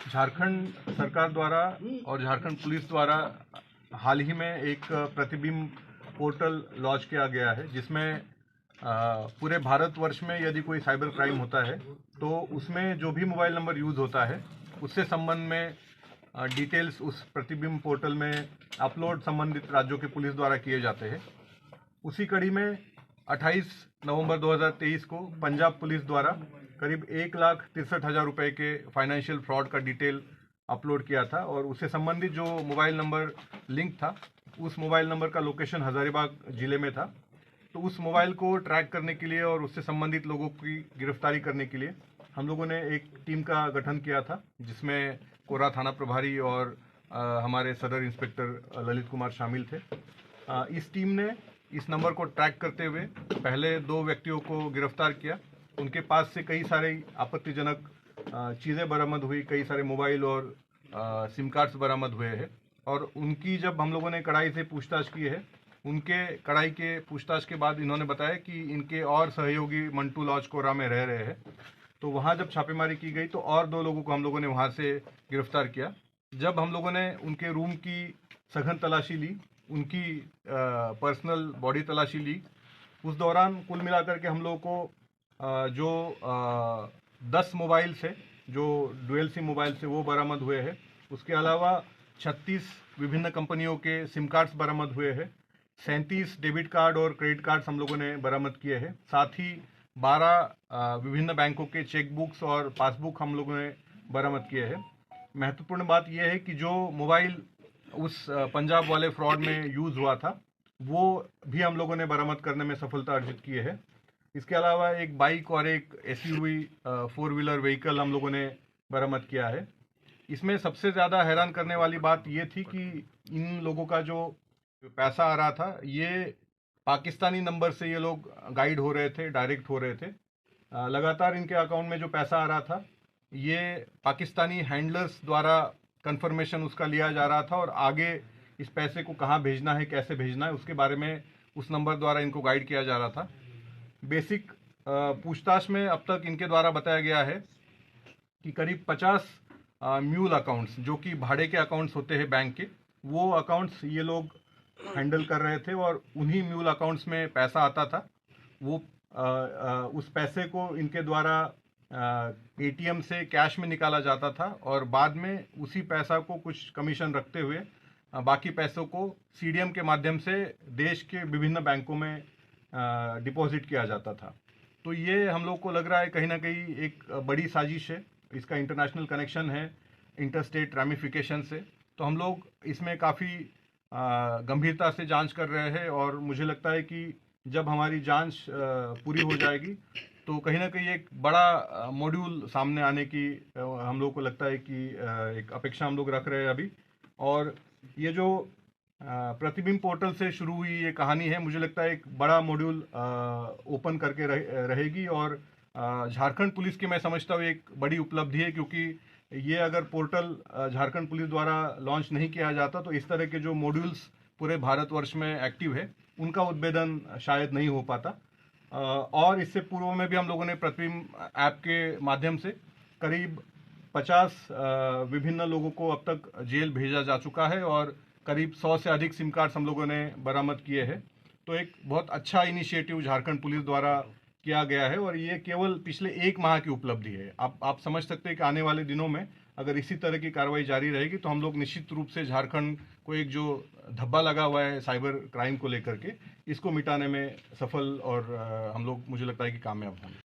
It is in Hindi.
झारखंड सरकार द्वारा और झारखंड पुलिस द्वारा हाल ही में एक प्रतिबिंब पोर्टल लॉन्च किया गया है, जिसमें पूरे भारतवर्ष में यदि कोई साइबर क्राइम होता है तो उसमें जो भी मोबाइल नंबर यूज़ होता है उससे संबंध में डिटेल्स उस प्रतिबिंब पोर्टल में अपलोड संबंधित राज्यों के पुलिस द्वारा किए जाते हैं। उसी कड़ी में 28 नवंबर 2023 को पंजाब पुलिस द्वारा करीब 1,63,000 रुपए के फाइनेंशियल फ्रॉड का डिटेल अपलोड किया था और उससे संबंधित जो मोबाइल नंबर लिंक था उस मोबाइल नंबर का लोकेशन हजारीबाग जिले में था। तो उस मोबाइल को ट्रैक करने के लिए और उससे संबंधित लोगों की गिरफ्तारी करने के लिए हम लोगों ने एक टीम का गठन किया था, जिसमें कोरा थाना प्रभारी और हमारे सदर इंस्पेक्टर ललित कुमार शामिल थे। इस टीम ने इस नंबर को ट्रैक करते हुए पहले 2 व्यक्तियों को गिरफ्तार किया। उनके पास से कई सारे आपत्तिजनक चीज़ें बरामद हुई, कई सारे मोबाइल और सिम कार्ड्स बरामद हुए हैं और उनकी जब हम लोगों ने कड़ाई से पूछताछ की है, उनके कड़ाई के पूछताछ के बाद इन्होंने बताया कि इनके और सहयोगी मंटू लॉजकोरा में रह रहे हैं। तो वहाँ जब छापेमारी की गई तो और 2 लोगों को हम लोगों ने वहाँ से गिरफ्तार किया। जब हम लोगों ने उनके रूम की सघन तलाशी ली, उनकी पर्सनल बॉडी तलाशी ली, उस दौरान कुल मिलाकर के हम लोगों को जो 10 मोबाइल से जो डुअल सिम मोबाइल से वो बरामद हुए हैं। उसके अलावा 36 विभिन्न कंपनियों के सिम कार्ड्स बरामद हुए हैं। 37 डेबिट कार्ड और क्रेडिट कार्ड्स हम लोगों ने बरामद किए हैं। साथ ही 12 विभिन्न बैंकों के चेक बुक्स और पासबुक हम लोगों ने बरामद किए हैं। महत्वपूर्ण बात यह है कि जो मोबाइल उस पंजाब वाले फ्रॉड में यूज़ हुआ था वो भी हम लोगों ने बरामद करने में सफलता अर्जित की है। इसके अलावा एक बाइक और एक एसयूवी 4 व्हीलर व्हीकल हम लोगों ने बरामद किया है। इसमें सबसे ज़्यादा हैरान करने वाली बात ये थी कि इन लोगों का जो पैसा आ रहा था ये पाकिस्तानी नंबर से ये लोग गाइड हो रहे थे, डायरेक्ट हो रहे थे। लगातार इनके अकाउंट में जो पैसा आ रहा था ये पाकिस्तानी हैंडलर्स द्वारा कंफर्मेशन उसका लिया जा रहा था और आगे इस पैसे को कहाँ भेजना है, कैसे भेजना है, उसके बारे में उस नंबर द्वारा इनको गाइड किया जा रहा था। बेसिक पूछताछ में अब तक इनके द्वारा बताया गया है कि करीब 50 म्यूल अकाउंट्स, जो कि भाड़े के अकाउंट्स होते हैं बैंक के, वो अकाउंट्स ये लोग हैंडल कर रहे थे और उन्हीं म्यूल अकाउंट्स में पैसा आता था। वो उस पैसे को इनके द्वारा एटीएम से कैश में निकाला जाता था और बाद में उसी पैसा को कुछ कमीशन रखते हुए बाकी पैसों को सीडीएम के माध्यम से देश के विभिन्न बैंकों में डिपॉजिट किया जाता था। तो ये हम लोग को लग रहा है कहीं ना कहीं एक बड़ी साजिश है। इसका इंटरनेशनल कनेक्शन है इंटरस्टेट रैमिफिकेशन से। तो हम लोग इसमें काफ़ी गंभीरता से जांच कर रहे हैं और मुझे लगता है कि जब हमारी जांच पूरी हो जाएगी तो कहीं ना कहीं एक बड़ा मॉड्यूल सामने आने की हम लोग को लगता है कि एक अपेक्षा हम लोग रख रहे हैं अभी। और ये जो प्रतिबिंब पोर्टल से शुरू हुई ये कहानी है, मुझे लगता है एक बड़ा मॉड्यूल ओपन करके रहेगी और झारखंड पुलिस की मैं समझता हूँ एक बड़ी उपलब्धि है, क्योंकि ये अगर पोर्टल झारखंड पुलिस द्वारा लॉन्च नहीं किया जाता तो इस तरह के जो मॉड्यूल्स पूरे भारतवर्ष में एक्टिव है उनका उद्भेदन शायद नहीं हो पाता। और इससे पूर्व में भी हम लोगों ने प्रतिबिंब ऐप के माध्यम से करीब 50 विभिन्न लोगों को अब तक जेल भेजा जा चुका है और करीब 100 से अधिक सिम कार्ड्स हम लोगों ने बरामद किए हैं। तो एक बहुत अच्छा इनिशिएटिव झारखंड पुलिस द्वारा किया गया है और ये केवल पिछले 1 माह की उपलब्धि है। आप समझ सकते हैं कि आने वाले दिनों में अगर इसी तरह की कार्रवाई जारी रहेगी तो हम लोग निश्चित रूप से झारखंड को एक जो धब्बा लगा हुआ है साइबर क्राइम को लेकर के, इसको मिटाने में सफल और हम लोग मुझे लगता है कि कामयाब होंगे।